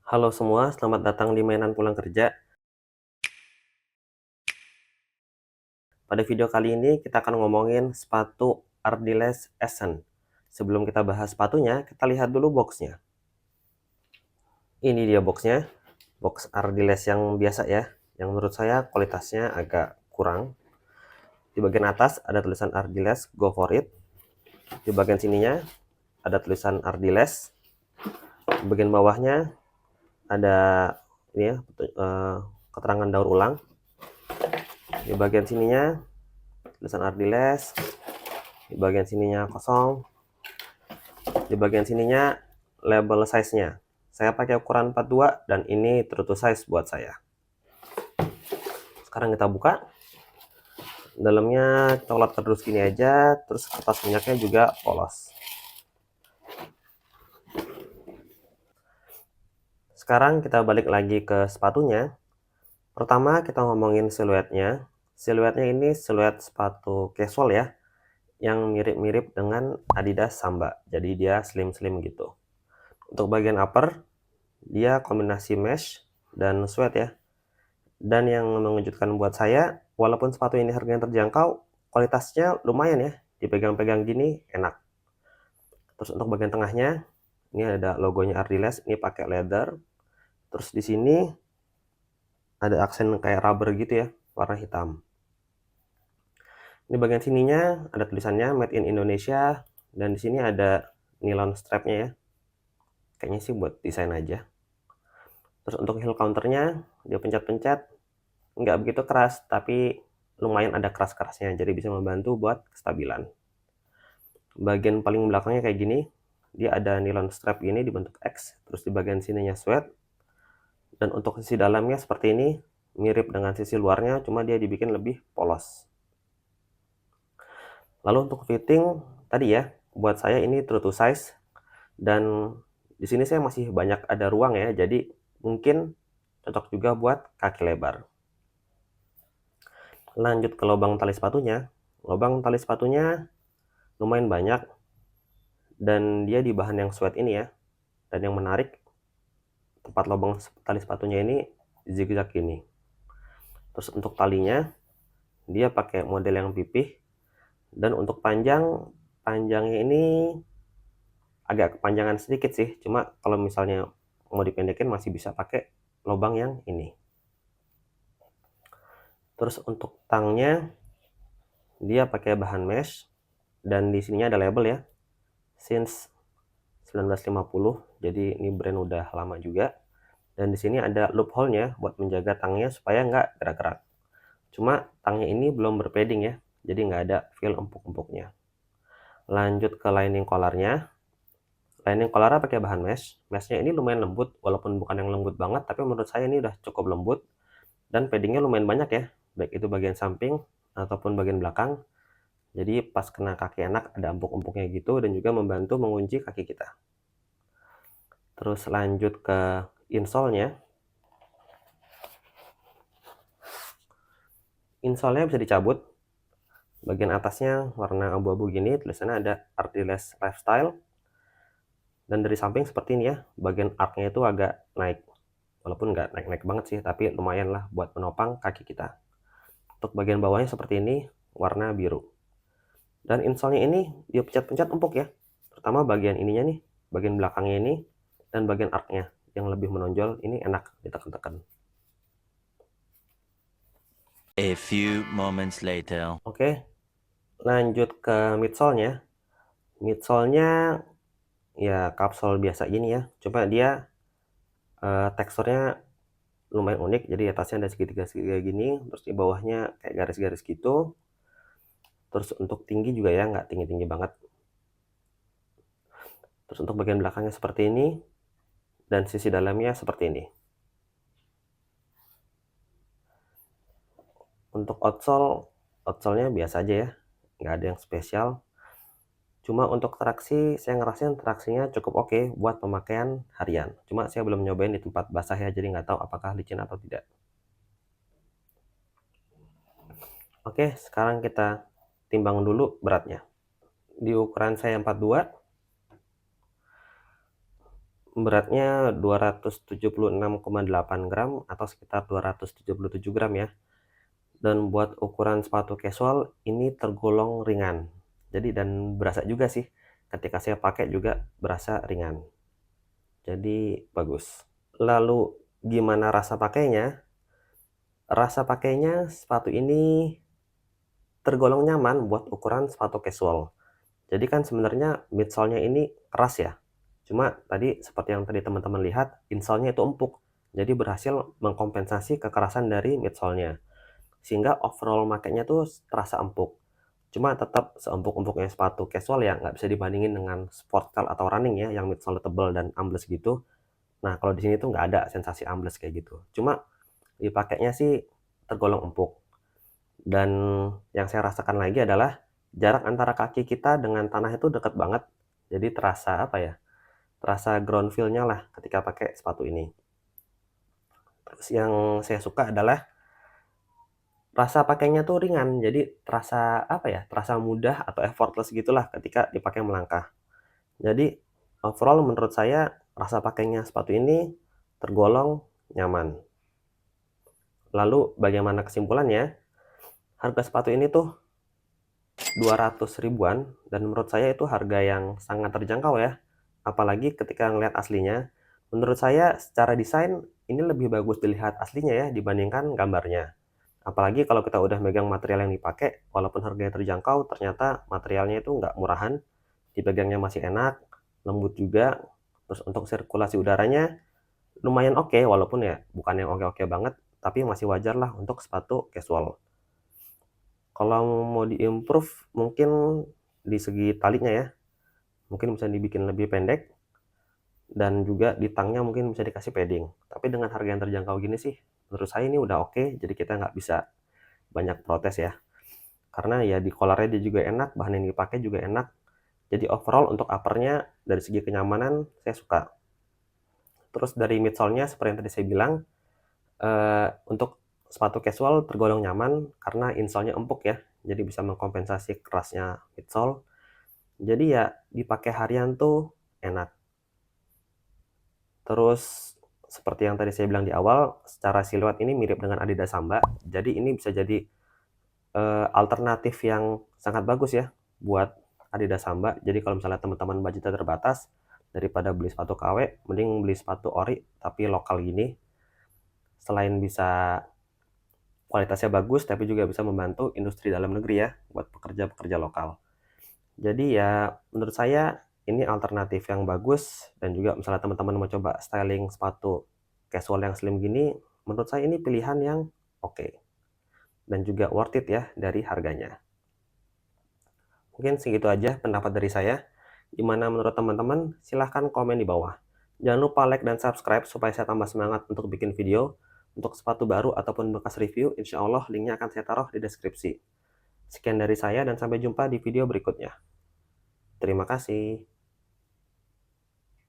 Halo semua, selamat datang di mainan pulang kerja. Pada video kali ini kita akan ngomongin sepatu Ardiles Essence. Sebelum kita bahas sepatunya, kita lihat dulu boxnya. Ini dia boxnya, box Ardiles yang biasa ya, yang menurut saya kualitasnya agak kurang. Di bagian atas ada tulisan Ardiles Go For It. Di bagian sininya ada tulisan Ardiles. Di bagian bawahnya ada ini ya, keterangan daur ulang. Di bagian sininya tulisan Ardiles. Di bagian sininya kosong. Di bagian sininya label size-nya. Saya pakai ukuran 42 dan ini true to size buat saya. Sekarang kita buka. Dalamnya coklat kardus gini aja, terus kertas minyaknya juga polos. Sekarang kita balik lagi ke sepatunya. Pertama kita ngomongin siluetnya. Siluetnya ini siluet sepatu casual ya, yang mirip-mirip dengan Adidas Samba. Jadi dia slim-slim gitu. Untuk bagian upper, dia kombinasi mesh dan sweat ya. Dan yang mengejutkan buat saya, walaupun sepatu ini harganya terjangkau, kualitasnya lumayan ya. Dipegang-pegang gini enak. Terus untuk bagian tengahnya, ini ada logonya Ardiles, ini pakai leather. Terus di sini ada aksen kayak rubber gitu ya, warna hitam. Di bagian sininya ada tulisannya Made in Indonesia, dan di sini ada nilon strapnya ya. Kayaknya sih buat desain aja. Terus untuk heel counternya, dia pencet-pencet, nggak begitu keras, tapi lumayan ada keras-kerasnya, jadi bisa membantu buat kestabilan. Bagian paling belakangnya kayak gini, dia ada nilon strap ini dibentuk X, terus di bagian sininya sweat, dan untuk sisi dalamnya seperti ini, mirip dengan sisi luarnya, cuma dia dibikin lebih polos. Lalu untuk fitting, tadi ya, buat saya ini true to size, dan di sini saya masih banyak ada ruang ya, jadi mungkin cocok juga buat kaki lebar. Lanjut ke lubang tali sepatunya. Lubang tali sepatunya lumayan banyak, dan dia di bahan yang sweat ini ya. Dan yang menarik, tempat lubang tali sepatunya ini zigzag ini. Terus untuk talinya, dia pakai model yang pipih. Dan untuk panjangnya ini agak kepanjangan sedikit sih. Cuma kalau misalnya mau dipendekin masih bisa pakai lubang yang ini. Terus untuk tangnya, dia pakai bahan mesh. Dan di sininya ada label ya. Since 1950, jadi ini brand udah lama juga. Dan di sini ada loophole-nya buat menjaga tangnya supaya nggak gerak-gerak. Cuma tangnya ini belum berpadding ya, jadi nggak ada feel empuk-empuknya. Lanjut ke lining collarnya. Lining collarnya pakai bahan mesh. Meshnya ini lumayan lembut, walaupun bukan yang lembut banget, tapi menurut saya ini udah cukup lembut. Dan paddingnya lumayan banyak ya, baik itu bagian samping ataupun bagian belakang. Jadi pas kena kaki enak ada empuk-empuknya gitu, dan juga membantu mengunci kaki kita. Terus lanjut ke insole-nya. Insole-nya bisa dicabut. Bagian atasnya warna abu-abu gini, tulisannya ada Ardiles Lifestyle. Dan dari samping seperti ini ya, bagian arc-nya itu agak naik. Walaupun nggak naik-naik banget sih, tapi lumayan lah buat menopang kaki kita. Untuk bagian bawahnya seperti ini, warna biru. Dan insole-nya ini dia pencet-pencet empuk ya. Terutama bagian ininya nih, bagian belakangnya ini, dan bagian arc-nya yang lebih menonjol, ini enak ditekan-tekan. A few moments later. Oke, lanjut ke midsole-nya. Midsole-nya ya kapsul biasa gini ya, cuma dia teksturnya lumayan unik. Jadi atasnya ada segitiga-segitiga gini, terus di bawahnya kayak garis-garis gitu. Terus untuk tinggi juga ya, nggak tinggi-tinggi banget. Terus untuk bagian belakangnya seperti ini, dan sisi dalamnya seperti ini. Untuk outsole-nya biasa aja ya, nggak ada yang spesial. Cuma untuk traksi, saya ngerasain traksinya cukup oke buat pemakaian harian. Cuma saya belum nyobain di tempat basah ya, jadi nggak tahu apakah licin atau tidak. Oke, sekarang kita timbang dulu beratnya. Di ukuran saya 42, Beratnya 276,8 gram atau sekitar 277 gram ya. Dan buat ukuran sepatu casual ini tergolong ringan. Jadi dan berasa juga sih, ketika saya pakai juga berasa ringan. Jadi bagus. Lalu gimana rasa pakainya? Rasa pakainya sepatu ini tergolong nyaman buat ukuran sepatu casual. Jadi kan sebenarnya midsole-nya ini keras ya. Cuma tadi seperti yang tadi teman-teman lihat, insole-nya itu empuk. Jadi berhasil mengkompensasi kekerasan dari midsole-nya. Sehingga overall makainya tuh terasa empuk. Cuma tetap seempuk-empuknya sepatu casual ya, nggak bisa dibandingin dengan sportstyle atau running ya, yang midsole tebal dan ambles gitu. Nah, kalau di sini tuh nggak ada sensasi ambles kayak gitu. Cuma dipakainya sih tergolong empuk. Dan yang saya rasakan lagi adalah jarak antara kaki kita dengan tanah itu dekat banget. Jadi terasa apa ya? Terasa ground feel-nya lah ketika pakai sepatu ini. Terus yang saya suka adalah rasa pakainya tuh ringan. Jadi terasa apa ya? Terasa mudah atau effortless gitulah ketika dipakai melangkah. Jadi overall menurut saya rasa pakainya sepatu ini tergolong nyaman. Lalu bagaimana kesimpulannya? Harga sepatu ini tuh 200 ribuan dan menurut saya itu harga yang sangat terjangkau ya. Apalagi ketika ngelihat aslinya. Menurut saya secara desain ini lebih bagus dilihat aslinya ya dibandingkan gambarnya. Apalagi kalau kita udah megang material yang dipakai, walaupun harganya terjangkau, ternyata materialnya itu nggak murahan, dipegangnya masih enak, lembut juga, terus untuk sirkulasi udaranya lumayan oke, walaupun ya bukan yang oke-oke banget, tapi masih wajar lah untuk sepatu casual. Kalau mau diimprove mungkin di segi talinya ya, mungkin bisa dibikin lebih pendek, dan juga di tangnya mungkin bisa dikasih padding. Tapi dengan harga yang terjangkau gini sih, menurut saya ini udah oke, jadi kita nggak bisa banyak protes ya. Karena ya di collarnya dia juga enak, bahan yang dipakai juga enak. Jadi overall untuk uppernya dari segi kenyamanan saya suka. Terus dari midsole-nya seperti yang tadi saya bilang, untuk sepatu casual tergolong nyaman karena insole-nya empuk ya. Jadi bisa mengkompensasi kerasnya midsole. Jadi ya dipakai harian tuh enak. Terus seperti yang tadi saya bilang di awal, secara siluet ini mirip dengan Adidas Samba. Jadi ini bisa jadi alternatif yang sangat bagus ya buat Adidas Samba. Jadi kalau misalnya teman-teman budgetnya terbatas, daripada beli sepatu KW, mending beli sepatu ori tapi lokal gini. Selain bisa kualitasnya bagus, tapi juga bisa membantu industri dalam negeri ya, buat pekerja-pekerja lokal. Jadi ya menurut saya ini alternatif yang bagus, dan juga misalnya teman-teman mau coba styling sepatu casual yang slim gini, menurut saya ini pilihan yang oke. Dan juga worth it ya dari harganya. Mungkin segitu aja pendapat dari saya. Gimana menurut teman-teman? Silahkan komen di bawah. Jangan lupa like dan subscribe supaya saya tambah semangat untuk bikin video. Untuk sepatu baru ataupun bekas review, insya Allah linknya akan saya taruh di deskripsi. Sekian dari saya dan sampai jumpa di video berikutnya. Terima kasih.